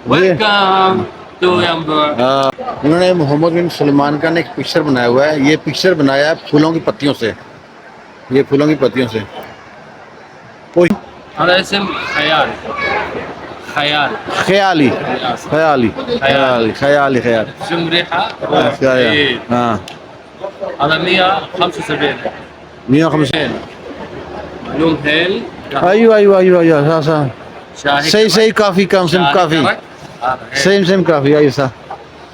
Welcome to Yambur. انہوں نے محمد بن سلمان کا نے ایک پکچر بنایا ہوا ہے. یہ پکچر بنایا ہے پھولوں کی پتیوں سے. یہ پھولوں کی پتیوں سے. هذا اسم خيال. خيال. خیالی خیالی خیالی خیالی خیال. شم ريحة. ہاں هذا 175. 150. لون هيل. ايوه ايوه ايوه ايوه صح شاهي. صحیح کافی کم سم شاهي کافی كرك. سیم کافی ايوه صح.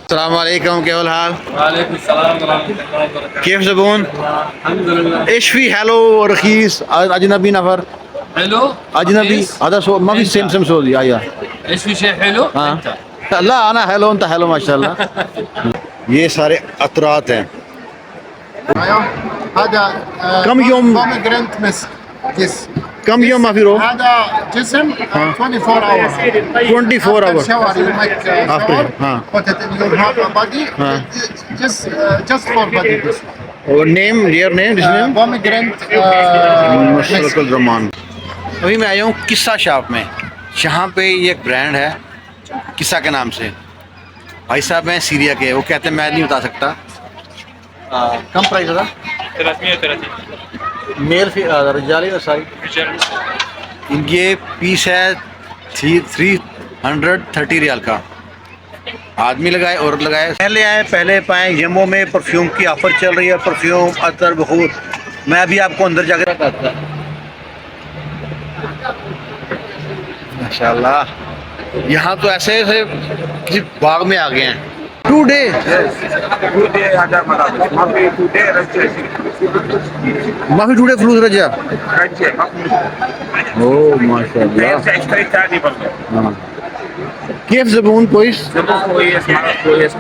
السلام علیکم کیا حال؟ وعليكم السلام ورحمة الله وبركاته. كيف زبون؟ الحمد لله. ايش في حلو رخيص اجنبي نفر حلو. اجنبي رخيص. هذا ما في أنت. سم سعودي ايوه. ايش في شيء حلو؟ انت. لا انا حلو انت حلو ما شاء الله. یہ سارے عطرات ہیں. هذا كم يوم؟ pomegranate مسك. کم یوم ما في رو؟ هذا جسم 24 hours. 24 After hours. shower you make After, shower, put it in your body. Just for body this. اور نیم ڈیئر نیم جس نیم Pomegranate مشرق الرحمان. ابھی میں آیا ہوں قصہ شاپ میں. جہاں پہ یہ ایک برانڈ ہے قصہ کے نام سے. بھائی صاحب ہیں سیریا کے. وہ کہتے ہیں میں نہیں بتا سکتا. کم پرائز تھا 330. میل رجالی نسائی. یہ پیس ہے 330 ریال کا. آدمی لگائے عورت لگائے. پہلے آئے پہلے پائیں. یمو میں پرفیوم کی آفر چل رہی ہے. پرفیوم عطر بخور. میں ابھی آپ کو اندر جا کے بتاتا. ماشاء اللہ یہاں تو ایسے ایسے کسی باغ میں آ گئے ہیں. 2 day ما في 2 day فلوس رجع. اوه ما شاء الله. اشتريت ثاني برضه. كيف زبون كويس؟ كويس مرة كويس.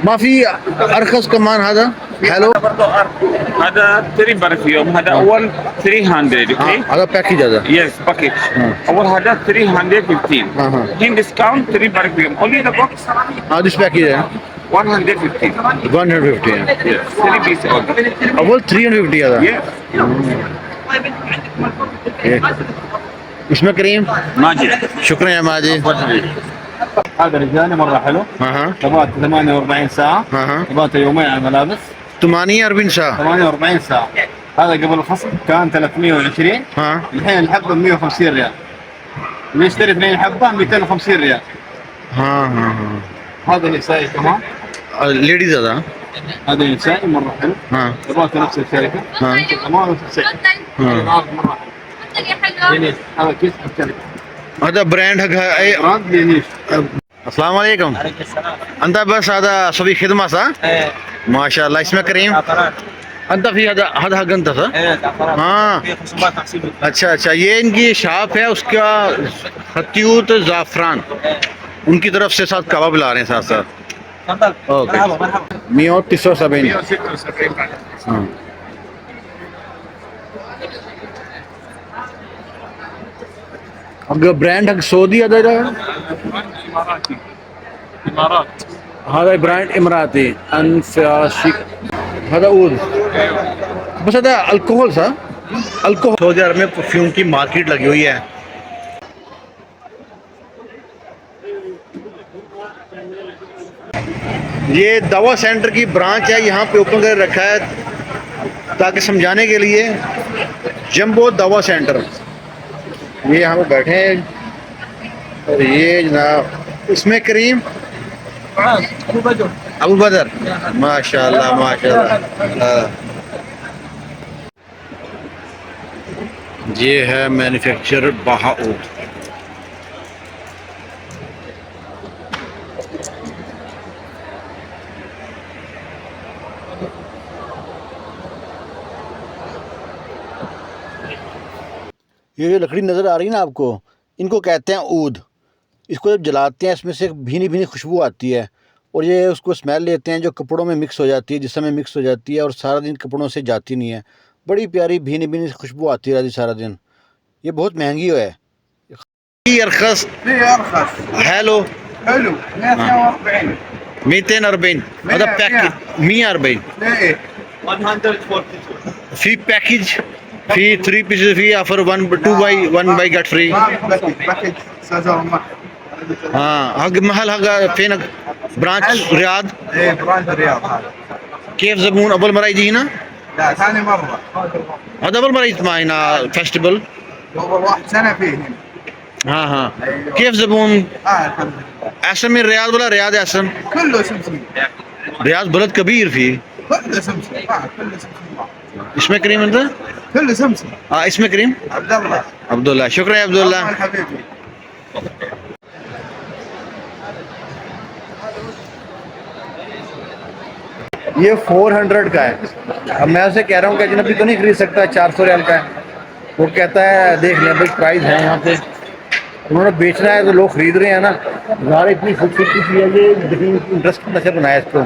ما في ارخص كمان هذا حلو. برضه هذا 3 برفيوم. هذا اول 300 اوكي. هذا باكيج هذا. يس باكيت. اول هذا 315. الحين ديسكاونت 3 برفيوم. only the box هذا ايش باكيج ہے؟ 150. 150 ہے. Yes 3 piece only. اول 350 هذا. Yes. اس میں کریم. ماجد. شكرا يا ماجد. هذا رجالي مرة حلو. تبغى 48 ساعة. تبغى يومين على الملابس. 48 ساعة. 48 ساعة. هذا قبل الخصم كان 320. الحين الحبة ب 150 ريال. اللي يشتري 2 حبة 250 ريال. هذا نسائي كمان. ليديز هذا. هذا نسائي مرة حلو. تبغى نفس الشركة. كمان نفس السعر. مرة حلو. هذا كيس الشركة. هذا براند حق براند لينيش. السلام علیکم. انت بس هذا صبي خدمة صح؟ ما شاء الله. اسمه كريم. انت في هذا حق انت صح؟ ہاں اچھا یہ ان کی شاپ ہے. اس کا خطیوط زعفران ان کی طرف سے ساتھ کباب لا رہے ہیں ساتھ ساتھ. اوکے 176. ہاں اگر برانڈ حق سعودی هذا إماراتي. إمارات. هذا براند اماراتي. انفاشيك هذا عود. بس هذا الکحل صح؟ الکحل. سعودی عرب میں پرفیوم کی مارکیٹ لگی ہوئی ہے. یہ دوا سینٹر کی برانچ ہے. یہاں پہ اوپن کر رکھا ہے تاکہ سمجھانے کے لیے. جمبو دوا سینٹر. یہ یہاں پہ بیٹھے ہیں. اور یہ جناب اس میں کریم ابو بدر. ماشاء اللہ ماشاء اللہ. یہ ہے مینوفیکچر بہاؤت. یہ جو لکڑی نظر آ رہی ہے نا آپ کو ان کو کہتے ہیں عود. اس کو جب جلاتے ہیں اس میں سے ایک بھینی بھینی خوشبو آتی ہے. اور یہ اس کو اسمیل لیتے ہیں جو کپڑوں میں مکس ہو جاتی ہے. جسم میں مکس ہو جاتی ہے اور سارا دن کپڑوں سے جاتی نہیں ہے. بڑی پیاری بھینی بھینی خوشبو آتی رہتی سارا دن. یہ بہت مہنگی ہے. ارخص حلو حلو 140. 240. هذا باكج 140.142. في باكج في 3 pieces في offer 1 buy get free. Package سازون ما حق محل حق فين برانش رياض. ايه براند الرياض هذا. كيف زبون اول مره يجي هنا؟ لا ثاني مره. هذا اول مره يجي معي هنا فيستيفال. اول 1 سنه فيه هنا. ها كيف زبون؟ الحمد لله. احسن من رياض ولا رياض احسن؟ كله سمسم. رياض بلد كبير فيه. كله سمسم. كله سمسم. اسمك كريم انت؟ كله سمسم. اسمك كريم؟ عبد الله. عبد الله. شكرا يا عبد الله. حبيبي. یہ 400 کا ہے. اب میں اسے کہہ رہا ہوں کہ اجنبی تو نہیں خرید سکتا, 400 ریال کا ہے. وہ کہتا ہے دیکھ لیں بھائی پرائز ہے یہاں پہ, انہوں نے بیچنا ہے تو لوگ خرید رہے ہیں نا. ظاہر اتنی خوبصورتی کی ہے, یہ انٹرسٹ کتنا سے بنایا اس کو.